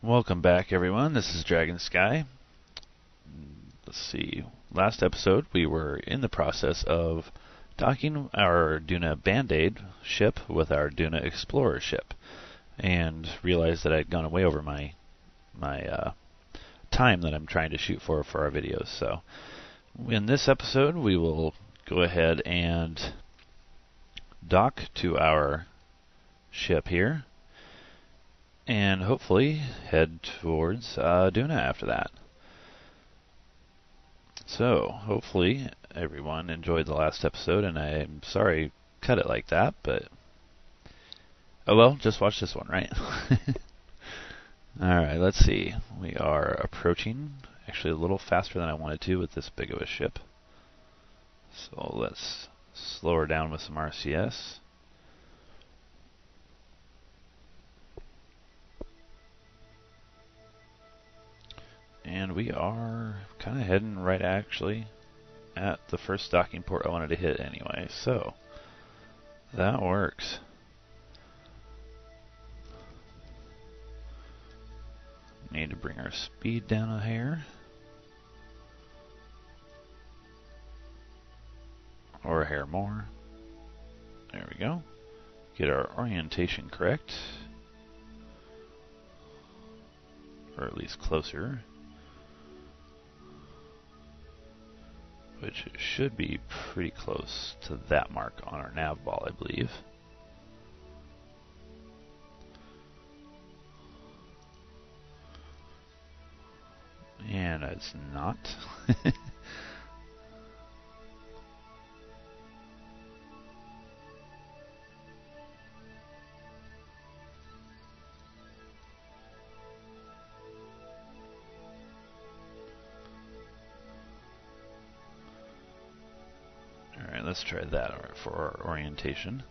Welcome back, everyone. This is Dragon Sky. Let's see. Last episode, we were in the process of docking our Duna Band-Aid ship with our Duna Explorer ship, and realized that I'd gone way over my time that I'm trying to shoot for our videos. So, in this episode, we will go ahead and dock to our ship here, and hopefully head towards Duna after that. So, hopefully everyone enjoyed the last episode, and I'm sorry cut it like that, but oh well, just watch this one, right? Alright, let's see. We are approaching, actually a little faster than I wanted to with this big of a ship. So let's slow her down with some RCS. And we are kind of heading right actually at the first docking port I wanted to hit anyway, so that works. Need to bring our speed down a hair. Or a hair more. There we go. Get our orientation correct. Or at least closer. Which should be pretty close to that mark on our nav ball, I believe. And it's not. Alright, let's try that for our orientation.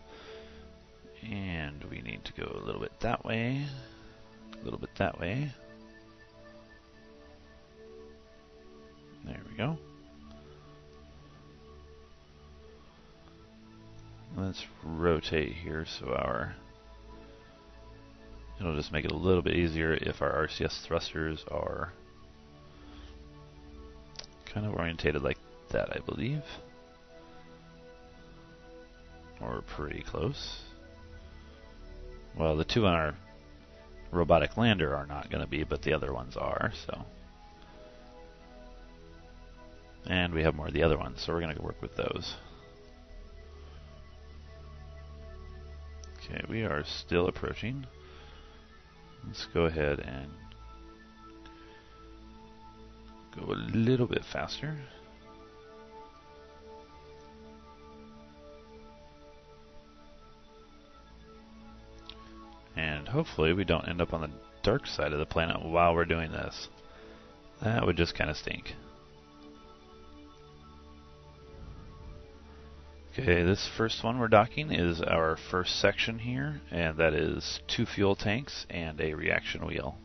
And we need to go a little bit that way, a little bit that way. There we go. Let's rotate here so it'll just make it a little bit easier if our RCS thrusters are kind of orientated like that, I believe. Or pretty close. Well, the two on our robotic lander are not going to be, but the other ones are, so. And we have more of the other ones, so we're going to work with those. Okay, we are still approaching. Let's go ahead and go a little bit faster. And hopefully we don't end up on the dark side of the planet while we're doing this. That would just kind of stink. Okay, this first one we're docking is our first section here, and that is 2 fuel tanks and a reaction wheel.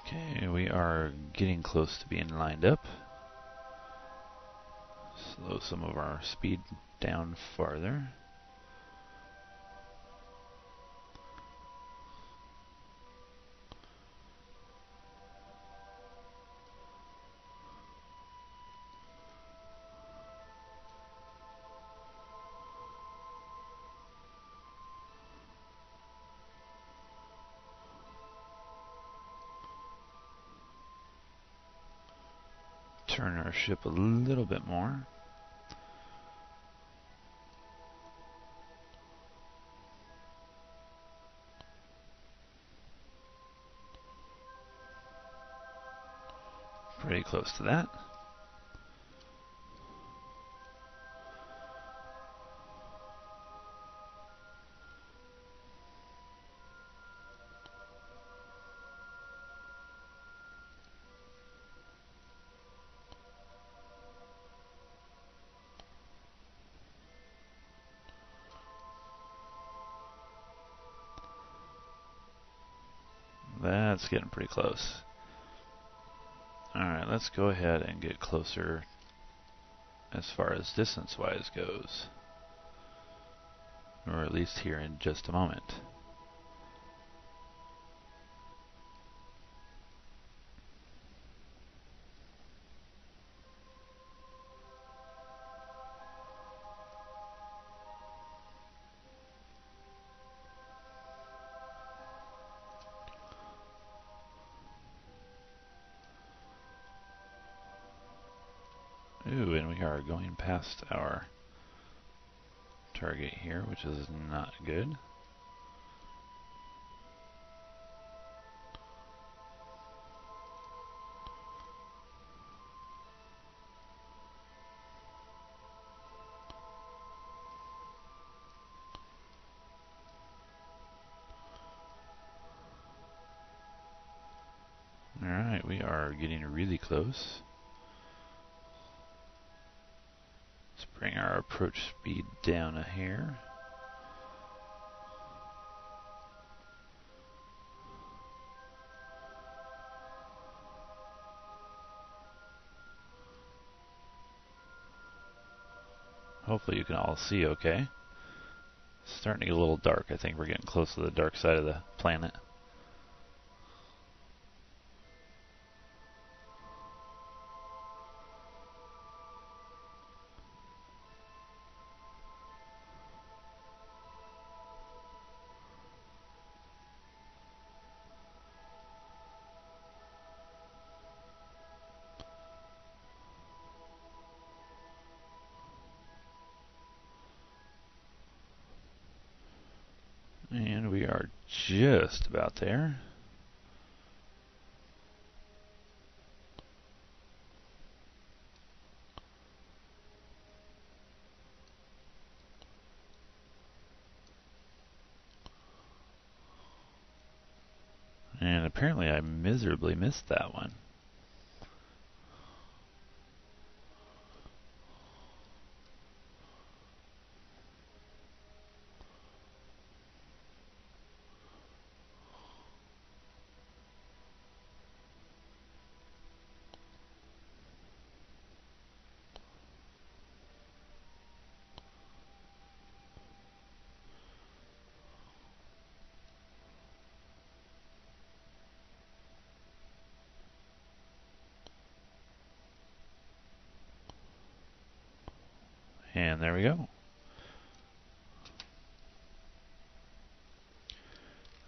Okay, we are getting close to being lined up. Slow some of our speed down farther. Turn our ship a little bit more. Pretty close to that. That's getting pretty close. Alright, let's go ahead and get closer as far as distance-wise goes. Or at least here in just a moment. Ooh, and we are going past our target here, which is not good. Alright, we are getting really close. Let's bring our approach speed down a hair. Hopefully you can all see okay. It's starting to get a little dark. I think we're getting close to the dark side of the planet. And we are just about there. And apparently I miserably missed that one. And there we go.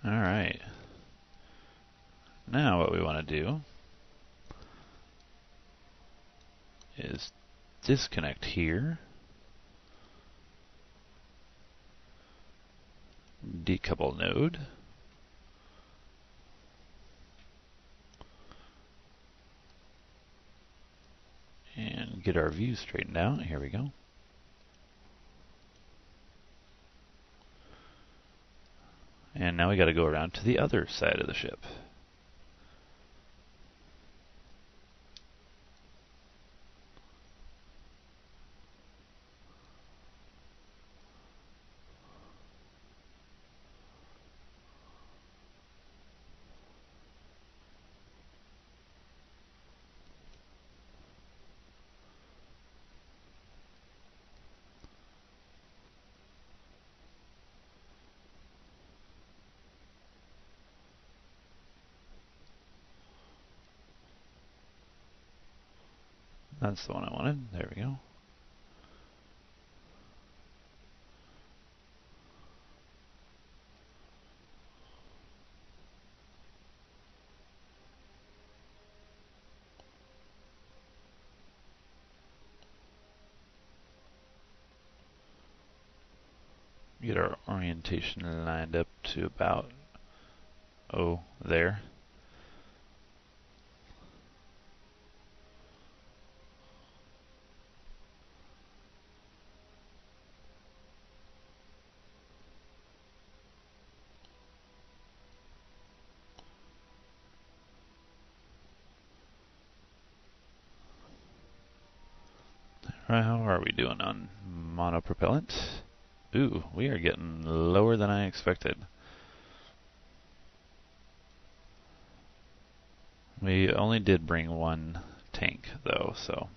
Alright. Now what we want to do is disconnect here, decouple node, and get our view straightened out. Here we go. And now we got to go around to the other side of the ship. That's the one I wanted. There we go. Get our orientation lined up to about, there. Right, how are we doing on monopropellant? Ooh, we are getting lower than I expected. We only did bring one tank, though, so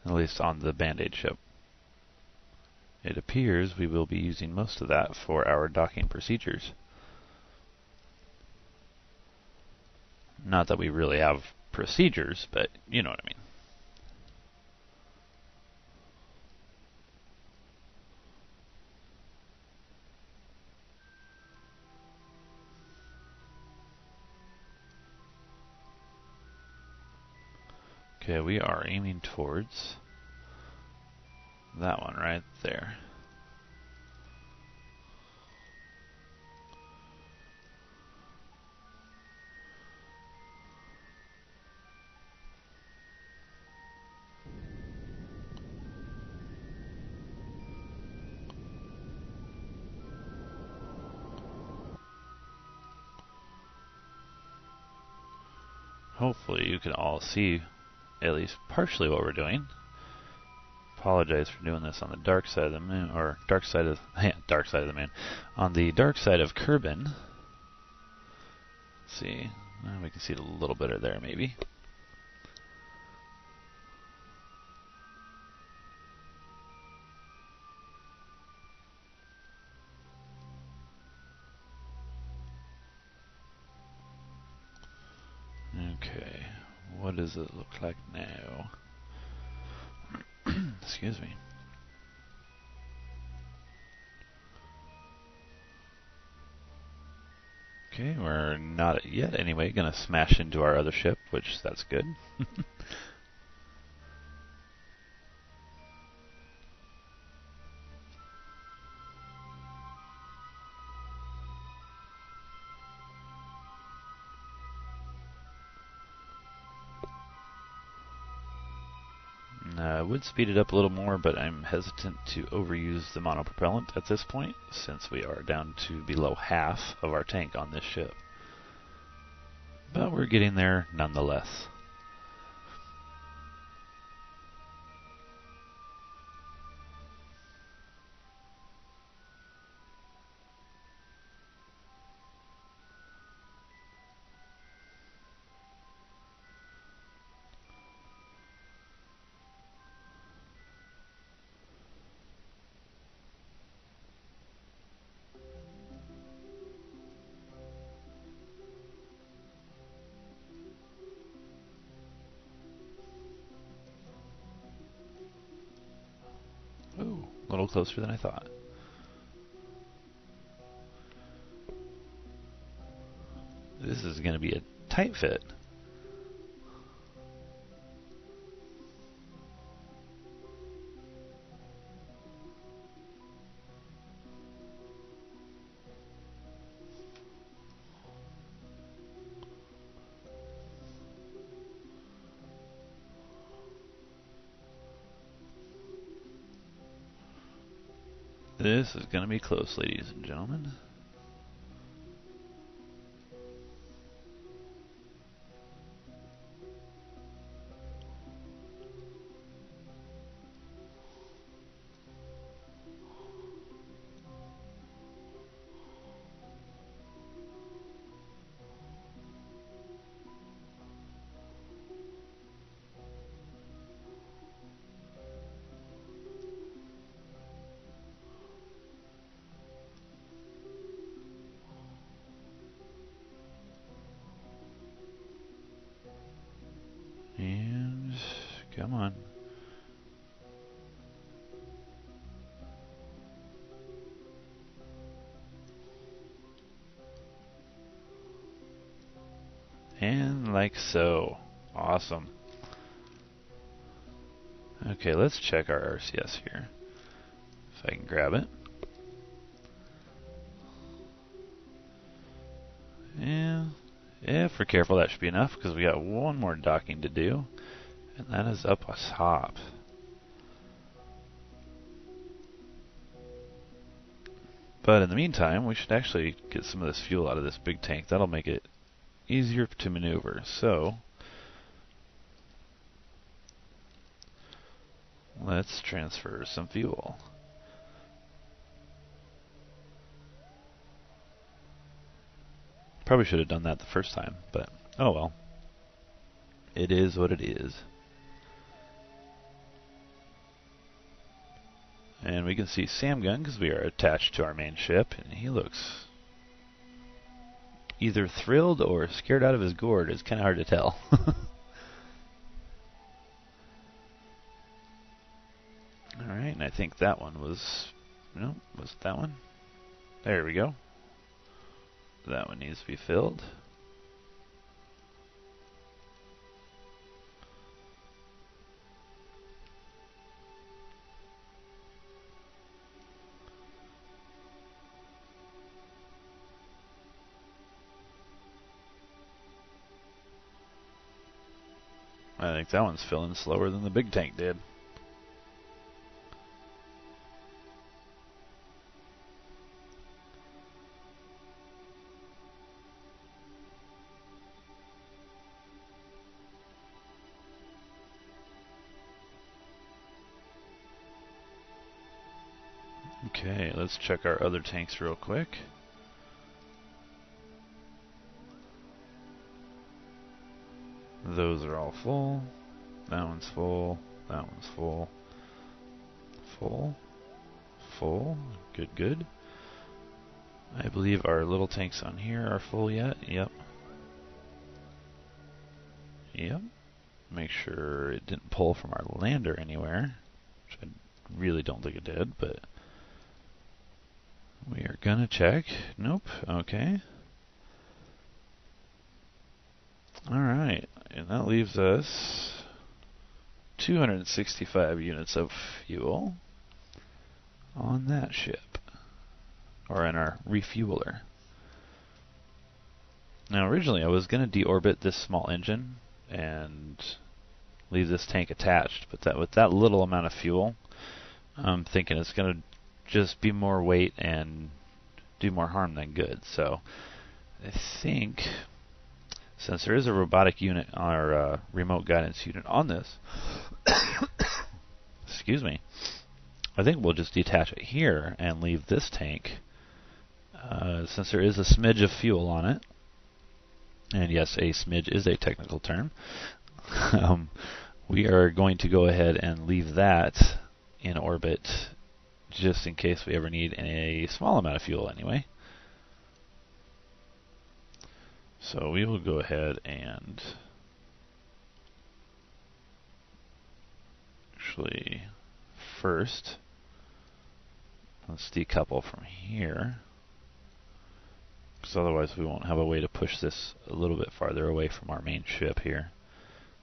at least on the Band-Aid ship. It appears we will be using most of that for our docking procedures. Not that we really have procedures, but you know what I mean. Okay, we are aiming towards that one right there. Hopefully you can all see at least partially what we're doing. Apologize for doing this on the dark side of the moon, or dark side of dark side of the moon. On the dark side of Kerbin. Let's see, we can see it a little better there, maybe. Okay, what does it look like now? Excuse me. Okay, we're not yet anyway gonna smash into our other ship, which that's good. I would speed it up a little more, but I'm hesitant to overuse the monopropellant at this point, since we are down to below half of our tank on this ship. But we're getting there nonetheless. Ooh, a little closer than I thought. This is going to be a tight fit. This is going to be close, ladies and gentlemen. And come on. And like so. Awesome. Okay, let's check our RCS here. If I can grab it. Yeah, if we're careful, that should be enough, because we got one more docking to do, and that is up top. But in the meantime, we should actually get some of this fuel out of this big tank. That'll make it easier to maneuver. So let's transfer some fuel. Probably should have done that the first time, but Oh well. It is what it is. And we can see Sam Gun because we are attached to our main ship, and he looks either thrilled or scared out of his gourd. It's kind of hard to tell. Alright, and I think that one was... No, was it that one? There we go. That one needs to be filled. I think that one's filling slower than the big tank did. Okay, let's check our other tanks real quick. Those are all full. That one's full. That one's full. Full. Full. Good, good. I believe our little tanks on here are full yet. Yep. Yep. Make sure it didn't pull from our lander anywhere, which I really don't think it did, but we are gonna check. Nope. Okay. Alright, and that leaves us 265 units of fuel on that ship, or in our refueler. Now originally I was going to deorbit this small engine and leave this tank attached, but with that little amount of fuel, I'm thinking it's going to just be more weight and do more harm than good. So I think, since there is a robotic unit, or remote guidance unit on this, excuse me, I think we'll just detach it here and leave this tank, since there is a smidge of fuel on it. And yes, a smidge is a technical term. We are going to go ahead and leave that in orbit just in case we ever need a small amount of fuel anyway. So we will go ahead and actually first let's decouple from here, because otherwise we won't have a way to push this a little bit farther away from our main ship here.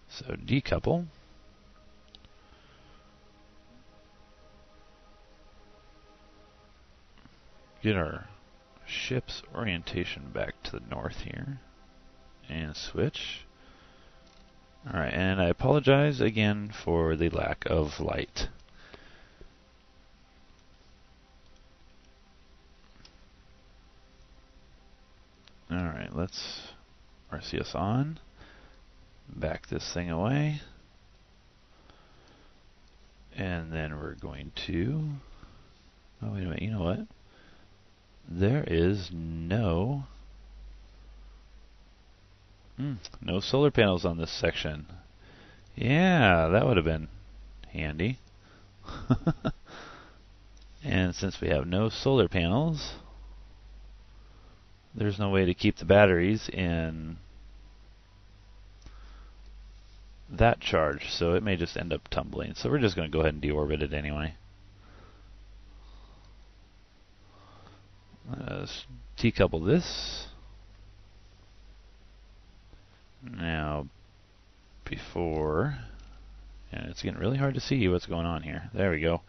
So decouple. Get our ship's orientation back to the north here. And switch. Alright, and I apologize again for the lack of light. Alright, let's RCS on. Back this thing away. And then we're going to... Oh, wait a minute, you know what? There is no solar panels on this section. Yeah, that would have been handy. And since we have no solar panels, there's no way to keep the batteries in that charge, so it may just end up tumbling. So we're just going to go ahead and deorbit it anyway. Let's decouple this. Now, before, and it's getting really hard to see what's going on here. There we go.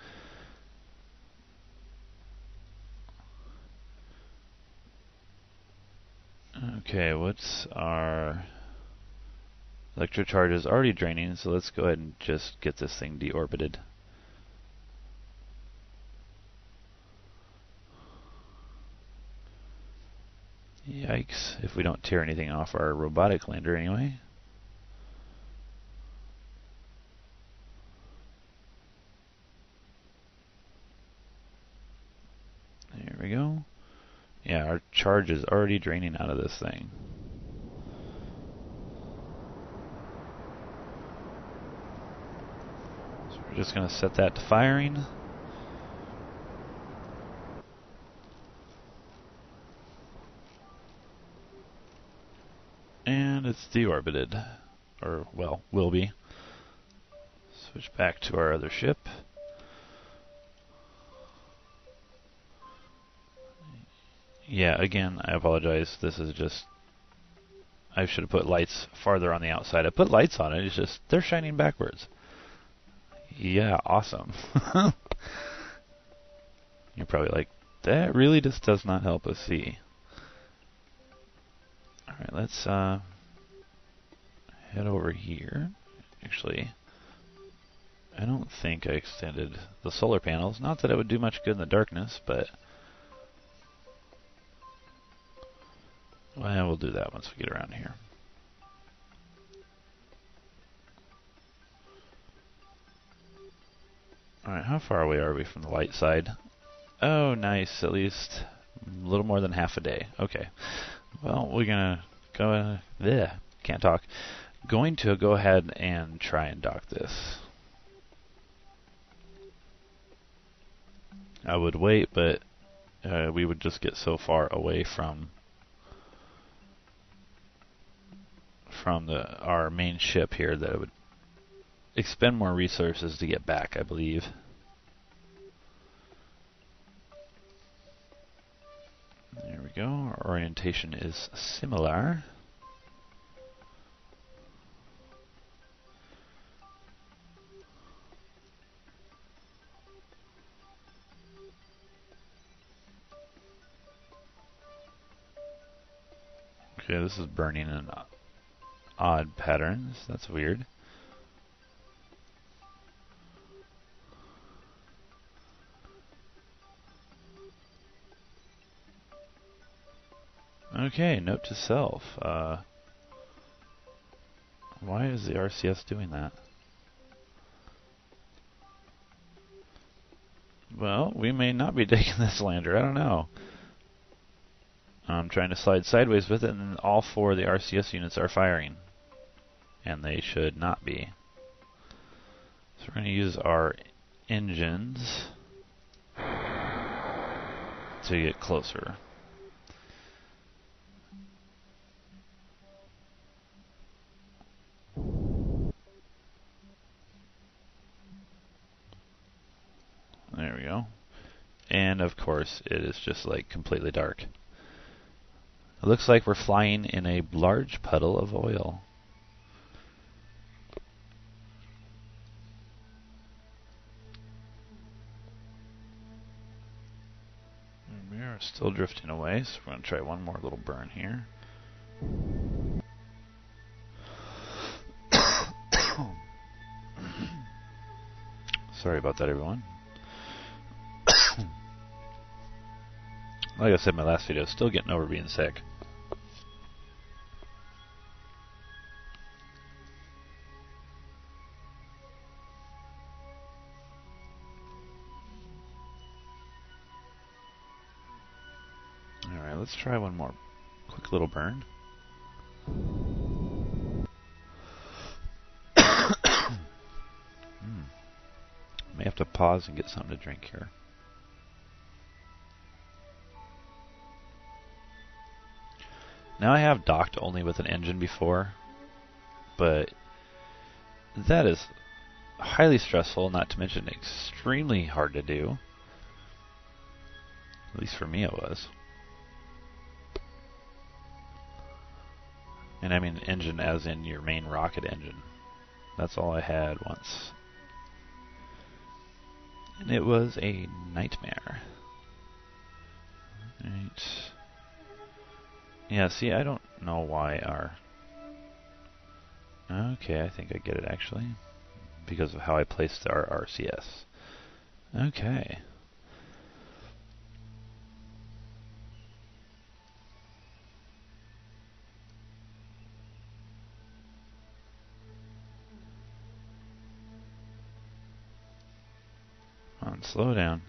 Okay, what's our electrocharge is already draining, so let's go ahead and just get this thing deorbited. Yikes, if we don't tear anything off our robotic lander anyway. There we go. Yeah, our charge is already draining out of this thing. just going to set that to firing. And it's deorbited. Or, well, will be. Switch back to our other ship. Yeah, again, I apologize. This is just... I should have put lights farther on the outside. I put lights on it, it's just they're shining backwards. Yeah, awesome. You're probably like, that really just does not help us see. Alright, let's head over here. Actually, I don't think I extended the solar panels. Not that it would do much good in the darkness, but... well, we'll do that once we get around here. Alright, how far away are we from the light side? Oh, nice. At least a little more than half a day. Okay. Well, we're gonna go... can't talk. Going to go ahead and try and dock this. I would wait, but we would just get so far away from our main ship here that it would expend more resources to get back, I believe. There we go. Our orientation is similar. Okay, this is burning in odd patterns. That's weird. Okay, note to self. Why is the RCS doing that? Well, we may not be taking this lander. I don't know. I'm trying to slide sideways with it, and all four of the RCS units are firing. And they should not be. So we're going to use our engines to get closer. There we go. And of course, it is just like completely dark. It looks like we're flying in a large puddle of oil. And we are still drifting away, so we're going to try one more little burn here. Sorry about that, everyone. Like I said in my last video, still getting over being sick. Alright, let's try one more quick little burn. May have to pause and get something to drink here. Now I have docked only with an engine before, but that is highly stressful, not to mention extremely hard to do. At least for me it was. And I mean engine as in your main rocket engine. That's all I had once. And it was a nightmare. Right. Yeah, see, I don't know why our... Okay, I think I get it actually. Because of how I placed our RCS. Okay. Come on, slow down.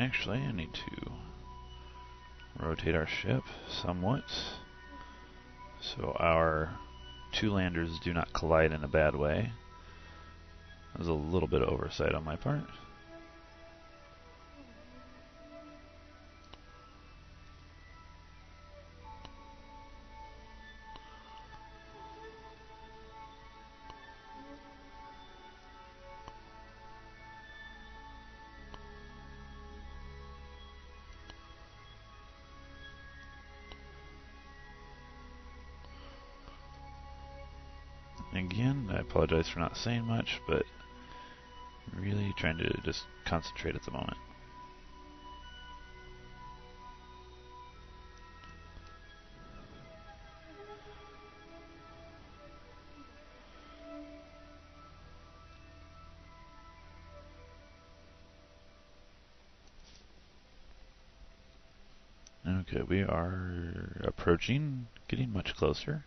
Actually, I need to rotate our ship somewhat so our two landers do not collide in a bad way. That was a little bit of oversight on my part. Again, I apologize for not saying much, but really trying to just concentrate at the moment. Okay, we are approaching, getting much closer.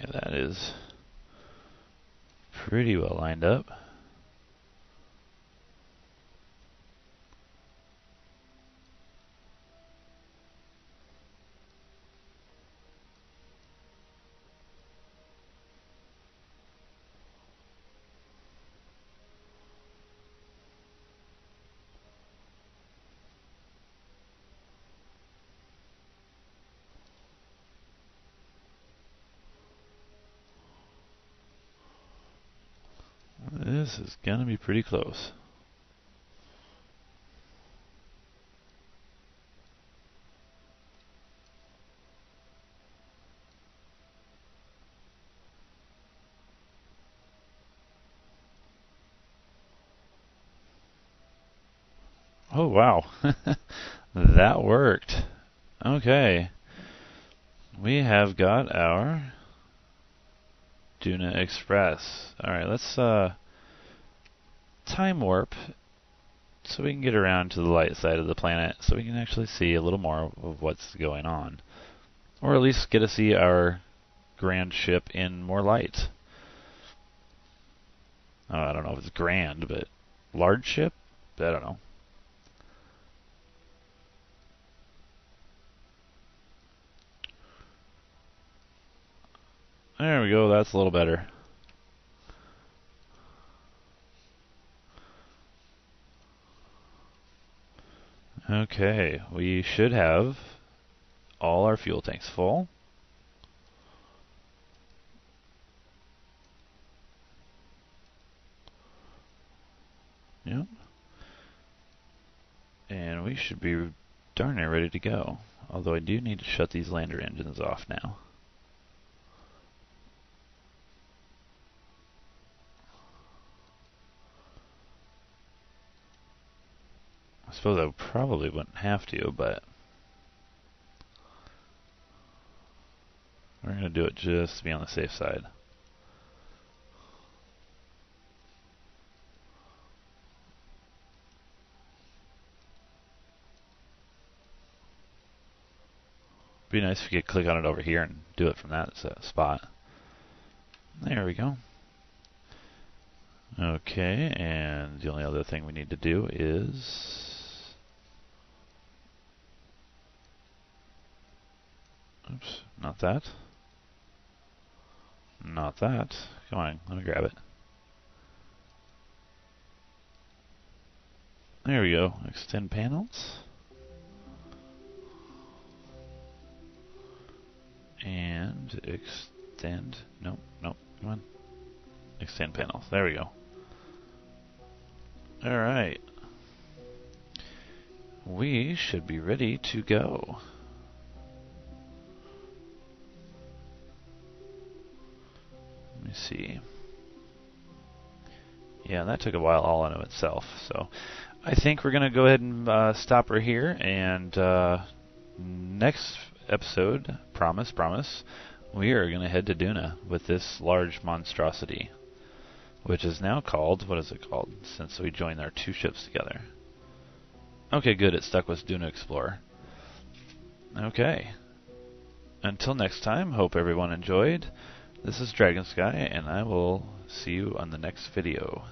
Yeah, that is pretty well lined up. This is gonna be pretty close. Oh wow, that worked. Okay, we have got our Duna Express. Alright, let's time warp so we can get around to the light side of the planet so we can actually see a little more of what's going on. Or at least get to see our grand ship in more light. Oh, I don't know if it's grand, but large ship? I don't know. There we go, that's a little better. Okay, we should have all our fuel tanks full. Yep. And we should be darn near ready to go. Although I do need to shut these lander engines off now. I suppose I probably wouldn't have to, but we're going to do it just to be on the safe side. Be nice if you could click on it over here and do it from that spot. There we go. Okay, and the only other thing we need to do is... Oops, not that. Not that. Come on, let me grab it. There we go. Extend panels. And extend. Nope, nope, come on. Extend panels. There we go. Alright. We should be ready to go. see. Yeah, that took a while all unto itself. So I think we're going to go ahead and stop right here. And next episode, promise, we are going to head to Duna with this large monstrosity, which is now called, what is it called, since we joined our two ships together? Okay, good, it stuck with Duna Explorer. Okay. Until next time, hope everyone enjoyed. This is Dragon Sky, and I will see you on the next video.